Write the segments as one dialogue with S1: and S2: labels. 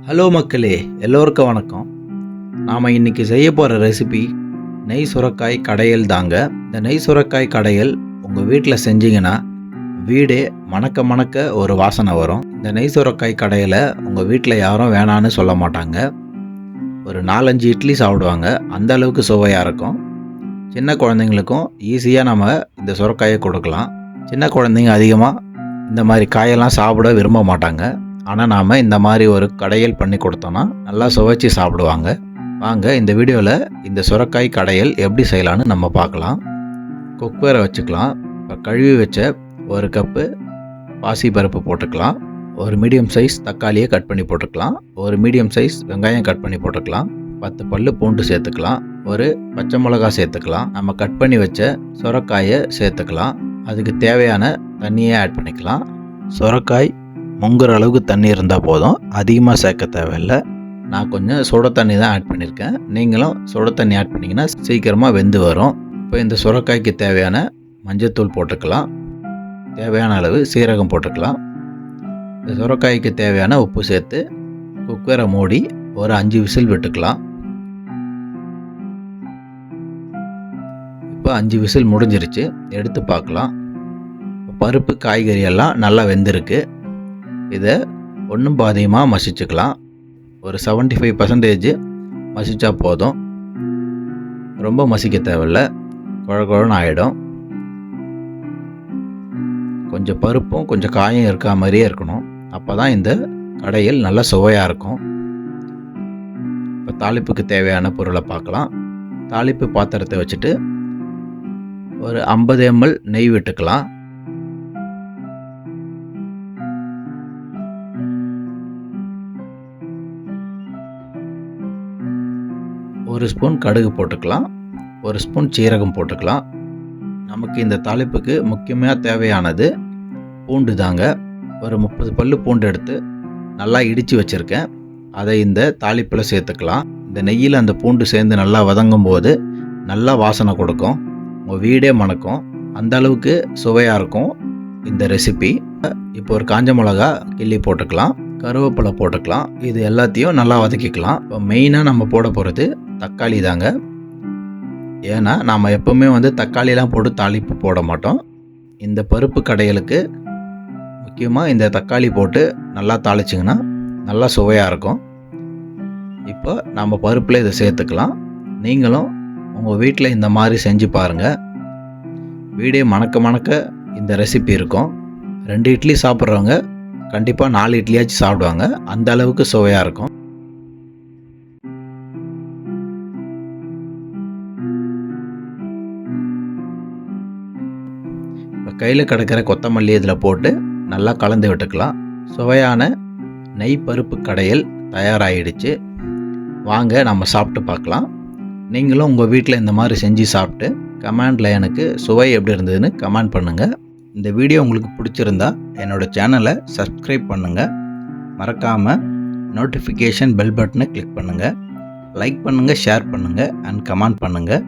S1: Hello மக்களே, எல்லோருக்கும் வணக்கம். நாம் இன்றைக்கி செய்ய போகிற ரெசிபி நெய் சுரைக்காய் கடையல் தாங்க. இந்த நெய் சுரைக்காய் கடையல் உங்கள் வீட்டில் செஞ்சிங்கன்னா வீடே மணக்க மணக்க ஒரு வாசனை வரும். இந்த நெய் சுரைக்காய் கடையலை உங்கள் வீட்டில் யாரும் வேணான்னு சொல்ல மாட்டாங்க. ஒரு 4-5 இட்லி சாப்பிடுவாங்க. அந்த அளவுக்கு சுவையாக இருக்கும். சின்ன குழந்தைங்களுக்கும் ஈஸியாக நம்ம இந்த சுரைக்காயை கொடுக்கலாம். சின்ன குழந்தைங்க அதிகமாக இந்த மாதிரி காயெல்லாம் சாப்பிட விரும்ப மாட்டாங்க. ஆனால் நாம் இந்த மாதிரி ஒரு கடையல் பண்ணி கொடுத்தோன்னா நல்லா சுவைச்சி சாப்பிடுவாங்க. வாங்க இந்த வீடியோவில் இந்த சுரைக்காய் கடையல் எப்படி செய்யலான்னு நம்ம பார்க்கலாம். குக்கரை வச்சுக்கலாம். இப்போ கழுவி வச்ச 1 கப்பு பாசிப்பருப்பு போட்டுக்கலாம். ஒரு மீடியம் சைஸ் தக்காளியை கட் பண்ணி போட்டுக்கலாம். ஒரு மீடியம் சைஸ் வெங்காயம் கட் பண்ணி போட்டுக்கலாம். 10 பல்லு பூண்டு சேர்த்துக்கலாம். ஒரு பச்சை மிளகா சேர்த்துக்கலாம். நம்ம கட் பண்ணி வச்ச சுரைக்காயை சேர்த்துக்கலாம். அதுக்கு தேவையான தண்ணியை ஆட் பண்ணிக்கலாம். சுரைக்காய் முங்குற அளவுக்கு தண்ணி இருந்தால் போதும், அதிகமாக சேர்க்க தேவையில்லை. நான் கொஞ்சம் சுட தண்ணி தான் ஆட் பண்ணியிருக்கேன். நீங்களும் சுட தண்ணி ஆட் பண்ணிங்கன்னா சீக்கிரமாக வெந்து வரும். இப்போ இந்த சுரைக்காய்க்கு தேவையான மஞ்சத்தூள் போட்டுக்கலாம். தேவையான அளவு சீரகம் போட்டுக்கலாம். இந்த சுரைக்காய்க்கு தேவையான உப்பு சேர்த்து குக்கரை மூடி ஒரு 5 விசில் விட்டுக்கலாம். இப்போ 5 விசில் முடிஞ்சிருச்சு. எடுத்து பார்க்கலாம். பருப்பு காய்கறி எல்லாம் நல்லா வெந்திருக்கு. இதை ஒன்றும் பாதியமாக மசிச்சுக்கலாம். ஒரு 75% மசிச்சா போதும். ரொம்ப மசிக்க தேவையில்லை, குழ குழன்னு ஆகிடும். கொஞ்சம் பருப்பும் கொஞ்சம் காயும் இருக்கா மாதிரியே இருக்கணும். அப்போ தான் இந்த கடையில் நல்ல சுவையாக இருக்கும். இப்போ தாளிப்புக்கு தேவையான பொருளை பார்க்கலாம். தாளிப்பு பாத்திரத்தை வச்சுட்டு ஒரு 50 ml நெய் விட்டுக்கலாம். ஒரு ஸ்பூன் கடுகு போட்டுக்கலாம். ஒரு ஸ்பூன் சீரகம் போட்டுக்கலாம். நமக்கு இந்த தாளிப்புக்கு முக்கியமாக தேவையானது பூண்டு தாங்க. ஒரு 30 பல்லு பூண்டு எடுத்து நல்லா இடித்து வச்சுருக்கேன். அதை இந்த தாளிப்பில் சேர்த்துக்கலாம். இந்த நெய்யில் அந்த பூண்டு சேர்ந்து நல்லா வதங்கும் போது நல்லா வாசனை கொடுக்கும். உங்கள் வீடே மணக்கும். அந்த அளவுக்கு சுவையாக இருக்கும் இந்த ரெசிபி. இப்போ ஒரு காஞ்ச மிளகா கிள்ளி போட்டுக்கலாம். கருவேப்பிலை போட்டுக்கலாம். இது எல்லாத்தையும் நல்லா வதக்கிக்கலாம். இப்போ மெயினாக நம்ம போட போகிறது தக்காளி தாங்க. ஏன்னா நாம் எப்போவுமே தக்காளிலாம் போட்டு தாளிப்பு போட மாட்டோம். இந்த பருப்பு கடையலுக்கு முக்கியமாக இந்த தக்காளி போட்டு நல்லா தாளிச்சிங்கன்னா நல்லா சுவையாக இருக்கும். இப்போ நம்ம பருப்பில் இதை சேர்த்துக்கலாம். நீங்களும் உங்கள் வீட்டில் இந்த மாதிரி செஞ்சு பாருங்கள். வீடே மணக்க மணக்க இந்த ரெசிபி இருக்கும். 2 இட்லி சாப்பிட்றவங்க கண்டிப்பாக 4 இட்லியாச்சும் சாப்பிடுவாங்க. அந்த அளவுக்கு சுவையாக இருக்கும். இப்போ கையில் கிடக்கிற கொத்தமல்லி இதில் போட்டு நல்லா கலந்து விட்டுக்கலாம். சுவையான நெய் பருப்பு கடையல் தயாராகிடுச்சு. வாங்க நம்ம சாப்பிட்டு பார்க்கலாம். நீங்களும் உங்கள் வீட்டில் இந்த மாதிரி செஞ்சு சாப்பிட்டு கமெண்டில் எனக்கு சுவை எப்படி இருந்ததுன்னு கமெண்ட் பண்ணுங்கள். இந்த வீடியோ உங்களுக்கு பிடிச்சிருந்தா என்னோடய சேனலை சப்ஸ்கிரைப் பண்ணுங்கள். மறக்காமல் நோட்டிஃபிகேஷன் பெல் பட்டனை கிளிக் பண்ணுங்கள். லைக் பண்ணுங்கள், ஷேர் பண்ணுங்கள் அண்ட் கமெண்ட் பண்ணுங்கள்.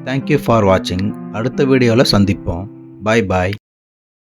S1: தேங்க்யூ ஃபார் வாட்சிங். அடுத்த வீடியோவில் சந்திப்போம். பாய் பாய்.